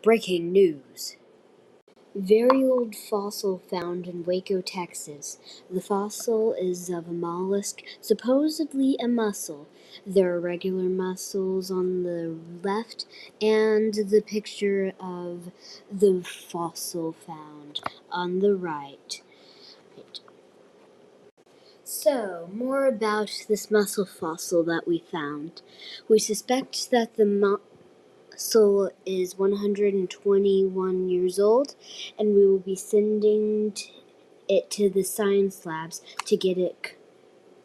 Breaking news. Very old fossil found in Waco, Texas. The fossil is of a mollusk, supposedly a mussel. There are regular mussels on the left and the picture of the fossil found on the right. So, more about this mussel fossil that we found. We suspect that the mussel is 121 years old, and we will be sending it to the science labs to get it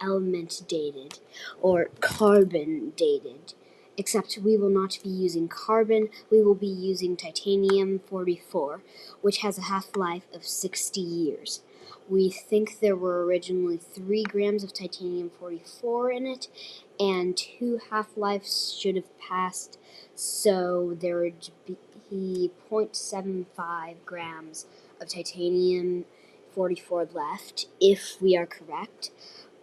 element dated or carbon dated. Except we will not be using carbon, we will be using titanium-44, which has a half-life of 60 years. We think there were originally 3 grams of titanium-44 in it, and 2 half-lives should have passed, so there would be 0.75 grams of titanium-44 left, if we are correct.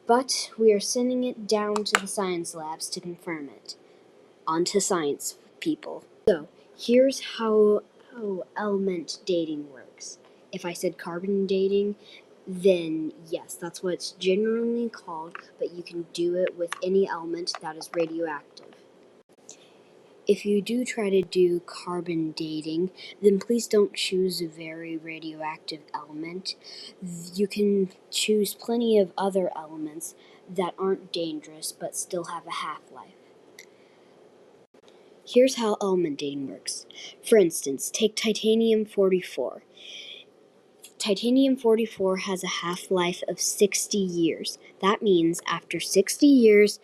But we are sending it down to the science labs to confirm it. On to science, people. So, here's how element dating works. If I said carbon dating, then yes, that's what it's generally called, but you can do it with any element that is radioactive. If you do try to do carbon dating, then please don't choose a very radioactive element. You can choose plenty of other elements that aren't dangerous but still have a half-life. Here's how element dating works. For instance, take titanium-44. Titanium-44 has a half-life of 60 years. That means after 60 years,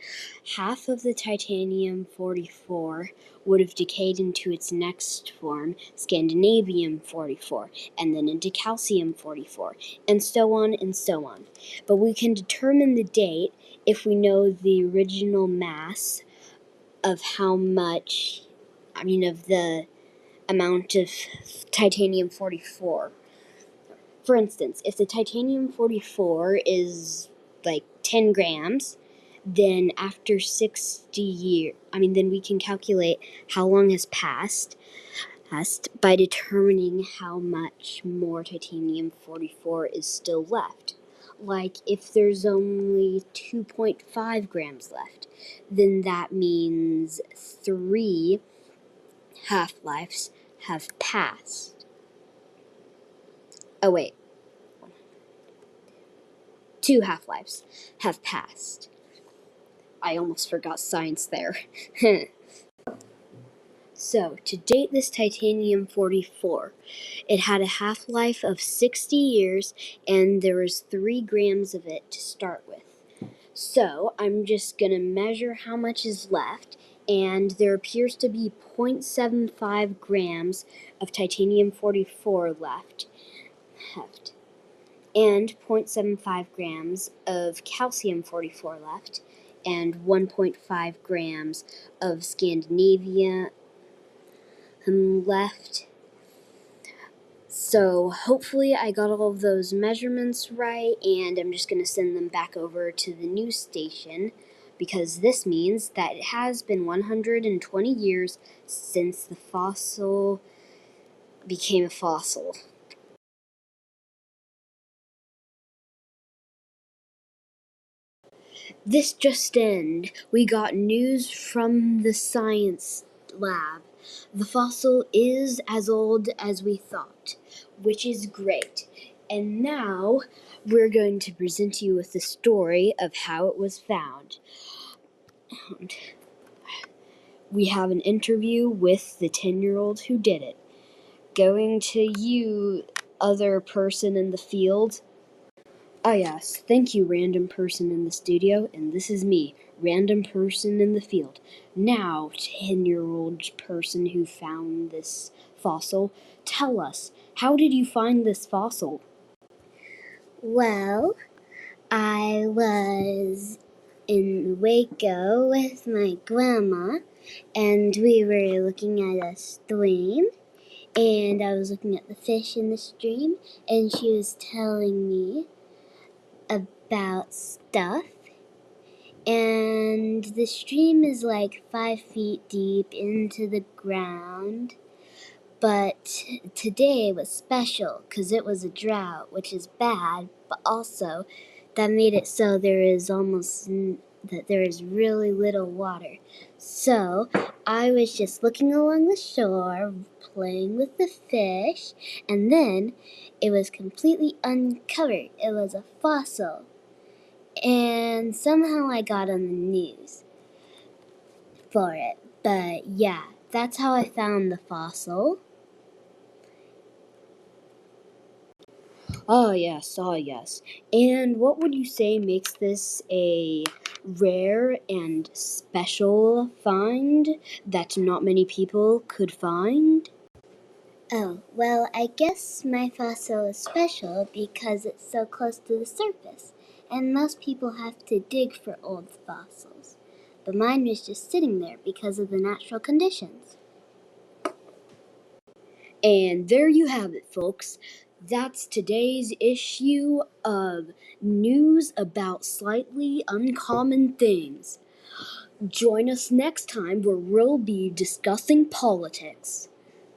half of the titanium-44 would have decayed into its next form, scandium-44, and then into calcium-44, and so on and so on. But we can determine the date if we know the original mass of of the amount of titanium-44. For instance, if the titanium-44 is like 10 grams, then after 60 years, then we can calculate how long has passed by determining how much more titanium-44 is still left. Like, if there's only 2.5 grams left, then that means 3 half-lives have passed. Oh, wait. 2 half-lives have passed. I almost forgot science there. So, to date this titanium-44, it had a half-life of 60 years, and there was 3 grams of it to start with. So, I'm just going to measure how much is left, and there appears to be 0.75 grams of titanium-44 left. And 0.75 grams of calcium-44 left, and 1.5 grams of Scandinavia left. So hopefully I got all of those measurements right, and I'm just going to send them back over to the news station, because this means that it has been 120 years since the fossil became a fossil. This just in, we got news from the science lab. The fossil is as old as we thought, which is great. And now we're going to present you with the story of how it was found. We have an interview with the 10-year-old who did it. Going to you, other person in the field. Ah yes, thank you, random person in the studio, and this is me, random person in the field. Now, 10-year-old person who found this fossil, tell us, how did you find this fossil? Well, I was in Waco with my grandma, and we were looking at a stream, and I was looking at the fish in the stream, and she was telling me about stuff. And the stream is like 5 feet deep into the ground, But today was special because it was a drought, which is bad, but also that made it so there is really little water. So I was just looking along the shore, playing with the fish, and then it was completely uncovered. It was a fossil. And somehow I got on the news for it. But yeah, that's how I found the fossil. Ah, yes, ah, yes. And what would you say makes this a rare and special find that not many people could find? Oh, well, I guess my fossil is special because it's so close to the surface, and most people have to dig for old fossils. But mine was just sitting there because of the natural conditions. And there you have it, folks. That's today's issue of news about slightly uncommon things. Join us next time where we'll be discussing politics.